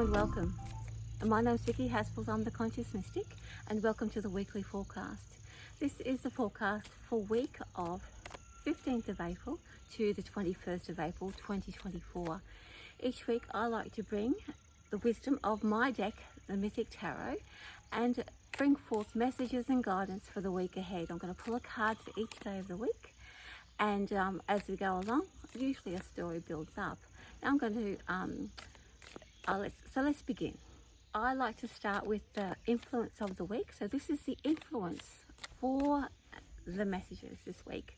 and welcome. My name is Vicki Haspels, I'm the Conscious Mystic, and welcome to the weekly forecast. This is the forecast for week of 15th of April to the 21st of April 2024. Each week I like to bring the wisdom of my deck, the Mythic Tarot, and bring forth messages and guidance for the week ahead. I'm going to pull a card for each day of the week, and as we go along, usually a story builds up. Now I'm going to, let's begin. I like to start with the influence of the week. So this is the influence for the messages this week,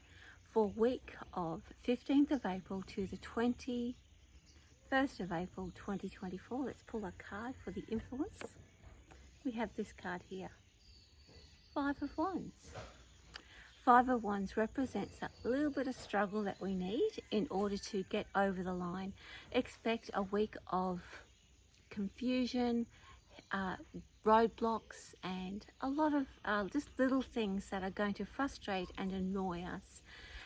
for week of 15th of April to the 21st of April 2024. Let's pull a card for the influence. We have this card here, Five of Wands. Five of Wands represents a little bit of struggle that we need in order to get over the line. Expect a week of confusion, roadblocks, and a lot of just little things that are going to frustrate and annoy us.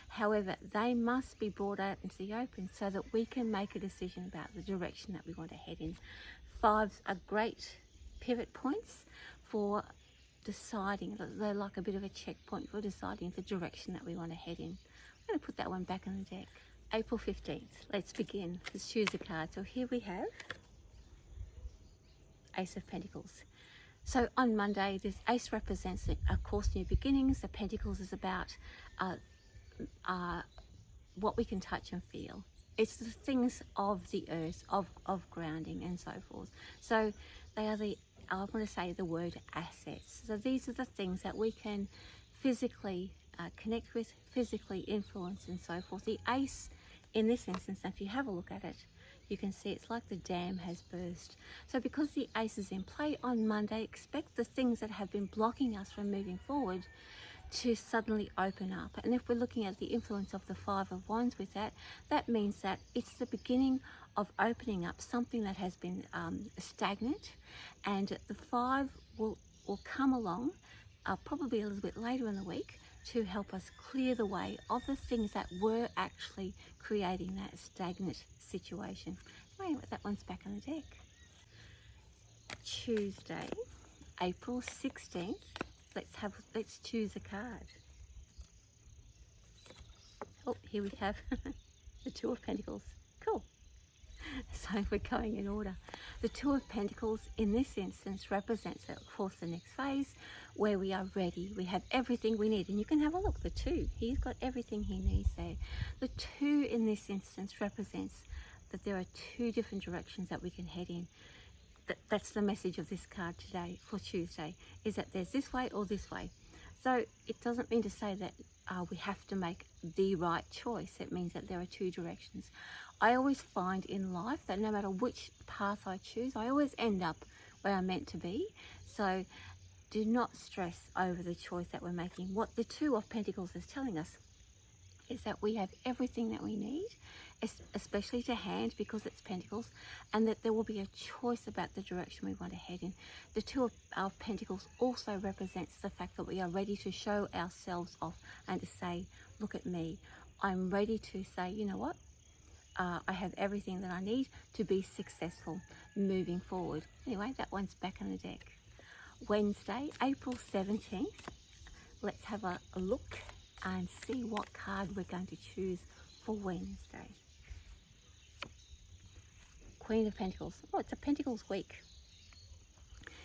However, they must be brought out into the open so that we can make a decision about the direction that we want to head in. Fives are great pivot points for deciding. They're like a bit of a checkpoint for deciding the direction that we want to head in. I'm going to put that one back on the deck. April 15th. Let's begin. Let's choose a card. So here we have Ace of Pentacles. So on Monday, this Ace represents, of course, new beginnings. The Pentacles is about what we can touch and feel. It's the things of the earth, of grounding and so forth. So they are I want to say the word assets. So these are the things that we can physically connect with, physically influence and so forth. The Ace in this instance, if you have a look at it, you can see it's like the dam has burst. So because the Ace is in play on Monday, expect the things that have been blocking us from moving forward to suddenly open up. And if we're looking at the influence of the Five of Wands with that, that means that it's the beginning of opening up something that has been stagnant, and the Five will come along probably a little bit later in the week to help us clear the way of the things that were actually creating that stagnant situation. Anyway, that one's back on the deck. Tuesday, April 16th. Let's choose a card. Oh, here we have the Two of Pentacles. Cool. So we're going in order. The Two of Pentacles in this instance represents, of course, the next phase where we are ready. We have everything we need. And you can have a look, the Two. He's got everything he needs there. The Two in this instance represents that there are two different directions that we can head in. That's the message of this card today for Tuesday, is that there's this way or this way. So it doesn't mean to say that we have to make the right choice. It means that there are two directions. I always find in life that no matter which path I choose, I always end up where I'm meant to be. So do not stress over the choice that we're making. What the Two of Pentacles is telling us is that we have everything that we need, especially to hand because it's Pentacles, and that there will be a choice about the direction we want to head in. The Two of Pentacles also represents the fact that we are ready to show ourselves off and to say, look at me. I'm ready to say, you know what? I have everything that I need to be successful moving forward. Anyway, that one's back on the deck. Wednesday, April 17th. Let's have a look and see what card we're going to choose for Wednesday. Queen of Pentacles. Oh, it's a Pentacles week.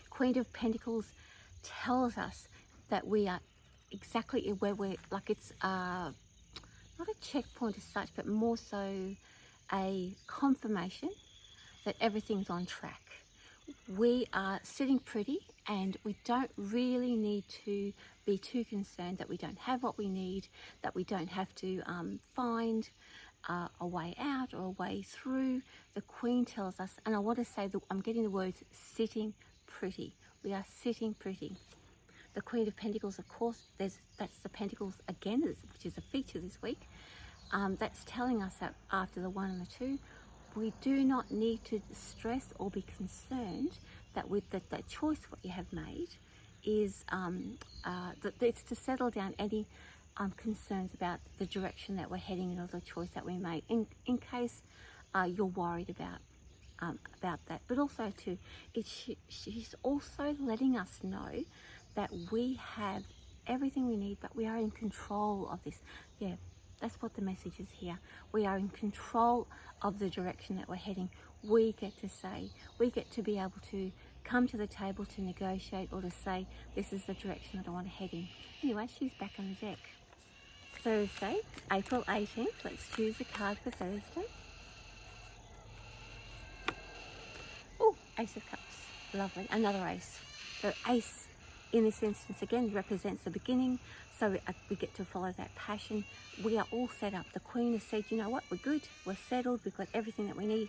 Queen of Pentacles tells us that we are exactly where we're, like it's not a checkpoint as such, but more so a confirmation that everything's on track. We are sitting pretty, and we don't really need to be too concerned that we don't have what we need, that we don't have to find a way out or a way through. The Queen tells us, and I want to say that I'm getting the words sitting pretty. We are sitting pretty. The Queen of Pentacles, of course, that's the Pentacles again, which is a feature this week. That's telling us that after the One and the Two, we do not need to stress or be concerned that with that choice what you have made is that it's to settle down any concerns about the direction that we're heading in or the choice that we made in case you're worried about about that. But also too, she's also letting us know that we have everything we need, but we are in control of this. Yeah, that's what the message is here. We are in control of the direction that we're heading. We get to say, we get to be able to come to the table to negotiate or to say, this is the direction that I want to head in. Anyway, she's back on the deck. Thursday, April 18th. Let's choose a card for Thursday. Oh, Ace of Cups. Lovely. Another ace. The ace in this instance again represents the beginning, so we get to follow that passion. We are all set up. The Queen has said, you know what, we're good, we're settled, we've got everything that we need.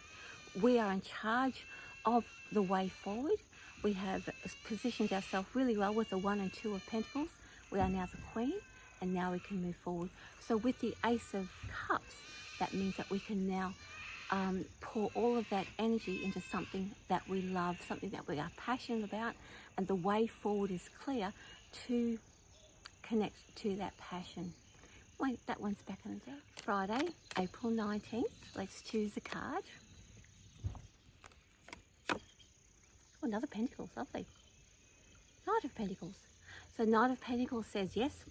We are in charge of the way forward. We have positioned ourselves really well with the 1 and 2 of Pentacles. We are now the Queen, and now we can move forward. So with the Ace of Cups, that means that we can now pour all of that energy into something that we love, something that we are passionate about, and the way forward is clear to connect to that passion. Wait, that one's back on the deck. Friday, April 19th. Let's choose a card. Oh, another Pentacles, lovely. Knight of Pentacles. So Knight of Pentacles says, yes,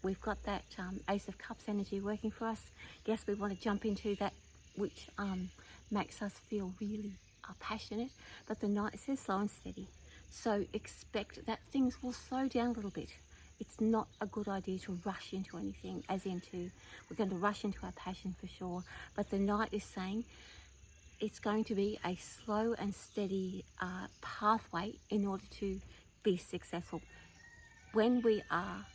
we've got that Ace of Cups energy working for us. Yes, we want to jump into that which makes us feel really passionate. But the Knight says slow and steady. So expect that things will slow down a little bit. It's not a good idea to rush into anything, as into we're going to rush into our passion for sure. But the Knight is saying it's going to be a slow and steady pathway in order to be successful. When we are,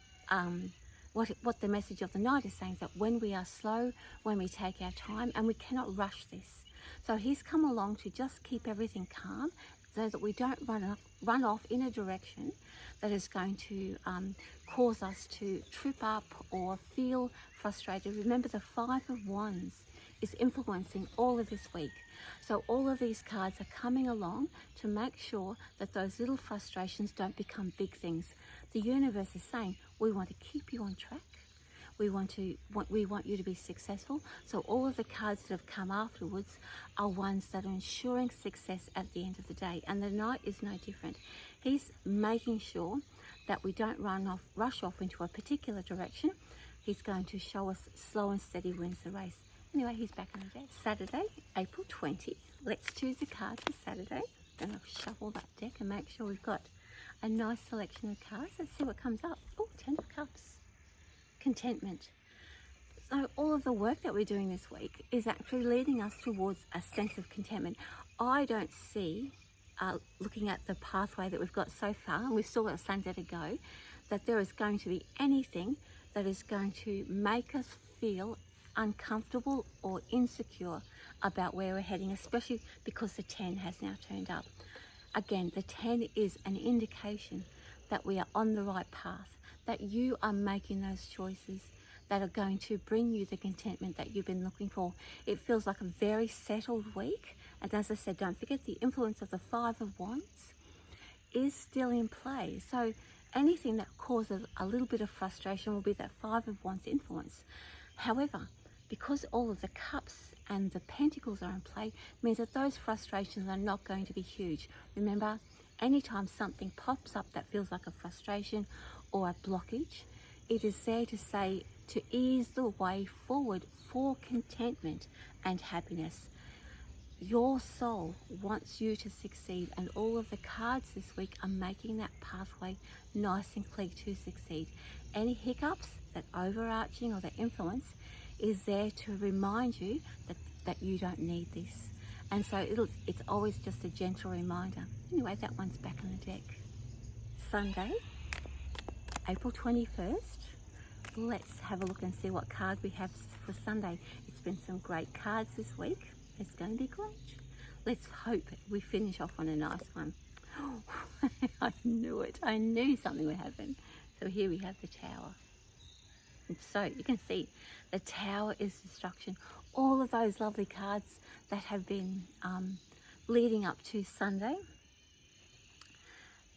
what the message of the Knight is saying is that when we are slow, when we take our time, and we cannot rush this. So he's come along to just keep everything calm so that we don't run off in a direction that is going to cause us to trip up or feel frustrated. Remember, the 5 of Wands is influencing all of this week. So all of these cards are coming along to make sure that those little frustrations don't become big things. The universe is saying, we want to keep you on track. We want you to be successful. So all of the cards that have come afterwards are ones that are ensuring success at the end of the day. And the Knight is no different. He's making sure that we don't rush off into a particular direction. He's going to show us slow and steady wins the race. Anyway, he's back on the deck. Saturday, April 20. Let's choose a card for Saturday. Then I'll shuffle that deck and make sure we've got a nice selection of cards. Let's see what comes up. Oh, 10 of Cups. Contentment. So all of the work that we're doing this week is actually leading us towards a sense of contentment. I don't see, looking at the pathway that we've got so far, and we've still got Sunday to go, that there is going to be anything that is going to make us feel uncomfortable or insecure about where we're heading, especially because the 10 has now turned up. Again, the 10 is an indication that we are on the right path, that you are making those choices that are going to bring you the contentment that you've been looking for. It feels like a very settled week. And as I said, don't forget the influence of the 5 of Wands is still in play. So anything that causes a little bit of frustration will be that 5 of Wands influence. However, because all of the cups and the pentacles are in play, means that those frustrations are not going to be huge. Remember, anytime something pops up that feels like a frustration or a blockage, it is there to say, to ease the way forward for contentment and happiness. Your soul wants you to succeed, and all of the cards this week are making that pathway nice and clear to succeed. Any hiccups, that overarching or that influence, is there to remind you that you don't need this. And so it's always just a gentle reminder. Anyway, that one's back on the deck. Sunday, April 21st. Let's have a look and see what card we have for Sunday. It's been some great cards this week. It's going to be great. Let's hope we finish off on a nice one. I knew it. I knew something would happen. So here we have the Tower. And so you can see the Tower is destruction. All of those lovely cards that have been leading up to Sunday.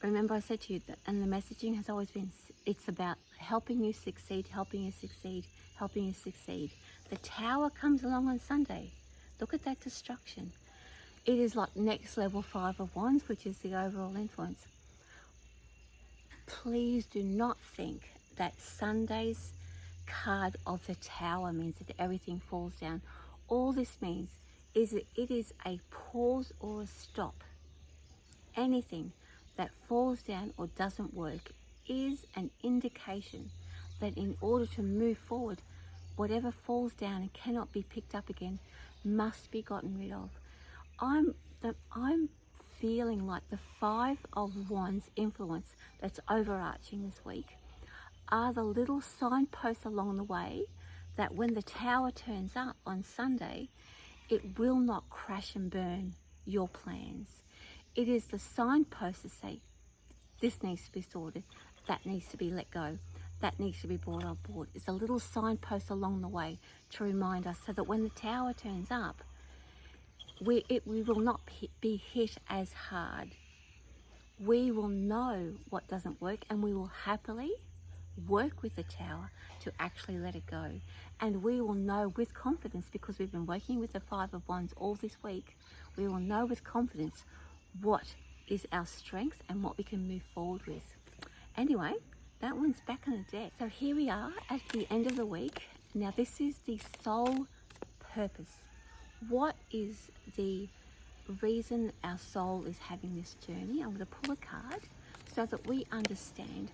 Remember I said to you that, and the messaging has always been, it's about helping you succeed, helping you succeed, helping you succeed. The Tower comes along on Sunday. Look at that destruction. It is like next level 5 of Wands, which is the overall influence. Please do not think that Sunday's card of the Tower means that everything falls down. All this means is that it is a pause or a stop. Anything that falls down or doesn't work is an indication that in order to move forward, whatever falls down and cannot be picked up again must be gotten rid of. I'm feeling like the 5 of Wands influence that's overarching this week are the little signposts along the way that when the Tower turns up on Sunday, it will not crash and burn your plans. It is the signpost to say, this needs to be sorted, that needs to be let go, that needs to be brought on board. It's a little signpost along the way to remind us so that when the Tower turns up, we will not be hit as hard. We will know what doesn't work and we will happily work with the Tower to actually let it go. And we will know with confidence, because we've been working with the 5 of Wands all this week, we will know with confidence what is our strength and what we can move forward with. Anyway, that one's back on the deck. So here we are at the end of the week. Now this is the soul purpose. What is the reason our soul is having this journey? I'm going to pull a card so that we understand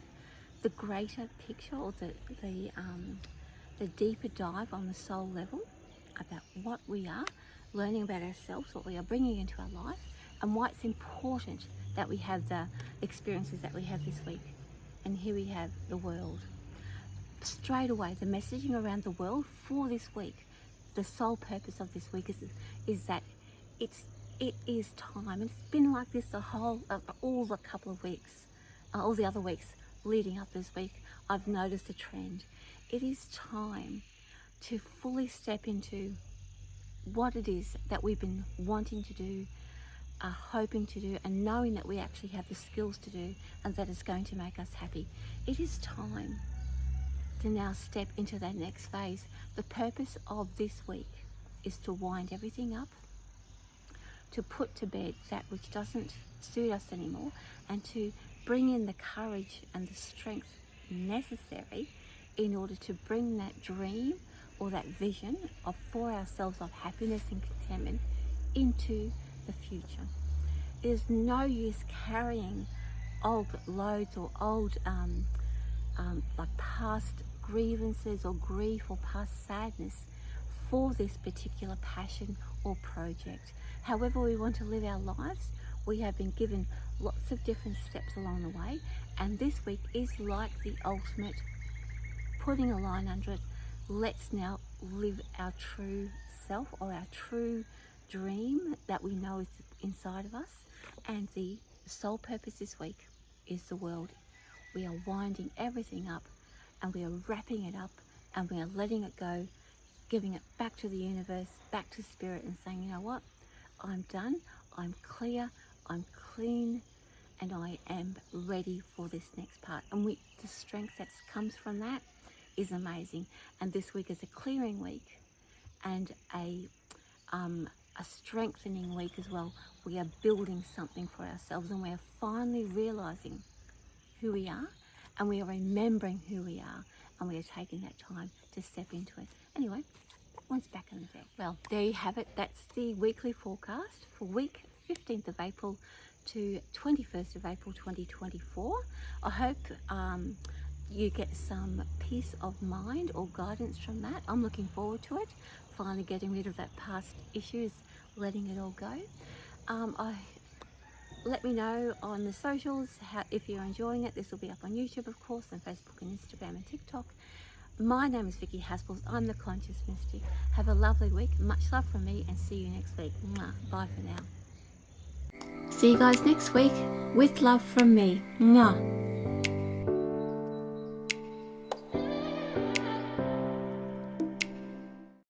the greater picture, or the deeper dive on the soul level about what we are learning about ourselves, what we are bringing into our life, and why it's important that we have the experiences that we have this week. And here we have the world. Straight away, the messaging around the world for this week, the sole purpose of this week is that it is time. And it's been like this all the couple of weeks, all the other weeks leading up this week. I've noticed a trend. It is time to fully step into what it is that we've been wanting to do, hoping to do, and knowing that we actually have the skills to do and that it's going to make us happy. It is time to now step into that next phase. The purpose of this week is to wind everything up, to put to bed that which doesn't suit us anymore, and to bring in the courage and the strength necessary in order to bring that dream or that vision for ourselves of happiness and contentment into the future. There's no use carrying old loads or old like past grievances or grief or past sadness for this particular passion or project. However we want to live our lives, we have been given lots of different steps along the way, and this week is like the ultimate putting a line under it. Let's now live our true self, or our true dream that we know is inside of us. And the sole purpose this week is the world. We are winding everything up, and we are wrapping it up, and we are letting it go, giving it back to the universe, back to spirit, and saying, you know what, I'm done, I'm clear, I'm clean, and I am ready for this next part. And the strength that comes from that is amazing. And this week is a clearing week and a strengthening week as well. We are building something for ourselves, and we are finally realizing who we are, and we are remembering who we are, and we are taking that time to step into it. Anyway, one's back on the deck. Well, there you have it. That's the weekly forecast for week 15th of April to 21st of April 2024. I hope you get some peace of mind or guidance from that. I'm looking forward to it, finally getting rid of that past issues, letting it all go. Let me know on the socials if you're enjoying it. This will be up on YouTube, of course, and Facebook and Instagram and TikTok. My name is Vicki Haspels. I'm the Conscious Mystic. Have a lovely week. Much love from me, and see you next week. Mwah. Bye for now. See you guys next week with love from me. Mwah.